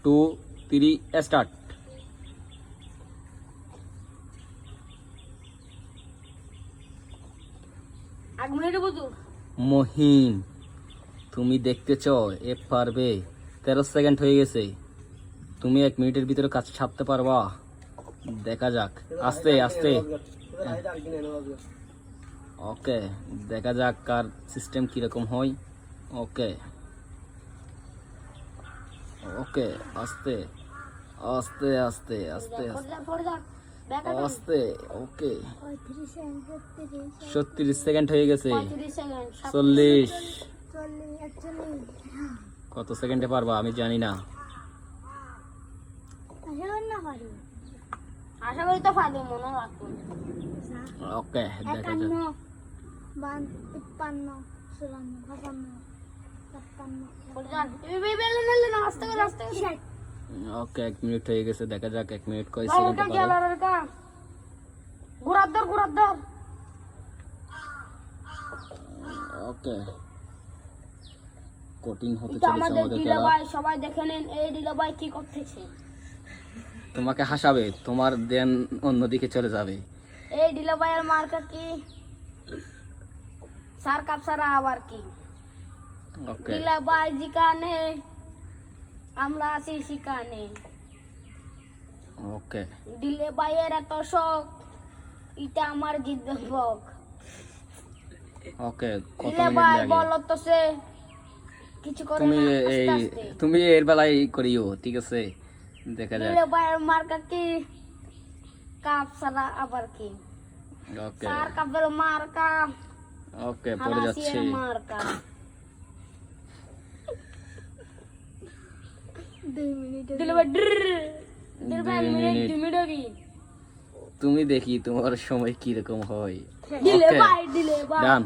2 3 start. Mahim, তুমি দেখতেছ এ পারবে? 13 সেকেন্ড হয়ে গেছে। তুমি 1 মিনিটের ভিতরে কাজ ছাড়তে পারবা? দেখা যাক। আস্তে আস্তে। ওকে, দেখা যাক কার সিস্টেম কিরকম হয়। ওকে ওকে, আস্তে আস্তে আস্তে আস্তে আস্তে। ওকে, 36 সেকেন্ড হয়ে গেছে। 40। কত সেকেন্ডে পারবা আমি জানি না। আশা করি তো পারবো, মনে রাখবো। ওকে, দেখা যাক। 51 ওকে, 1 মিনিট হয়ে গেছে। দেখা যাক 1 মিনিট কয় সেকেন্ডে পারে। ওকে, কঠিন হতে চলেছে আমাদের খেলা। সবাই দেখে নেন এই দিল ভাই কি করতেছে। তোমাকে হাসাবে, তোমার দেন অন্যদিকে চলে যাবে। এই দিল ভাইয়ের মার্কা কি? সার কাপ সারা আবার কি? ওকে, দিল ভাই জিকানে, আমরা আছি শিকানে। ওকে, দিলে ভাইয়ের এত শখ, এটা আমার জিতবে ভোগ। ওকে, কত দিলে মিনিট ভাই লাগে? বলো তো সে কিছু করে তুমি না, এই আস্তে আস্তে। তুমি এর বেলায় করিও, ঠিক আছে? দেখা যাক। দিলে ভাইয়ের মার্কা কি? কাপ সারা আবার কি? ওকে সার কাপের মার্কা, ওকে, পড়ে যাচ্ছে। হানাসির মার্কা। 2 মিনিট দিলে ভাই দিলে ভাই 2 মিনিট মিনিট। 2 মিনিট কি? তুমি দেখি তোমার সময় কি রকম হয়। দিলে ওকে, ভাই দিলে ভাই ডান।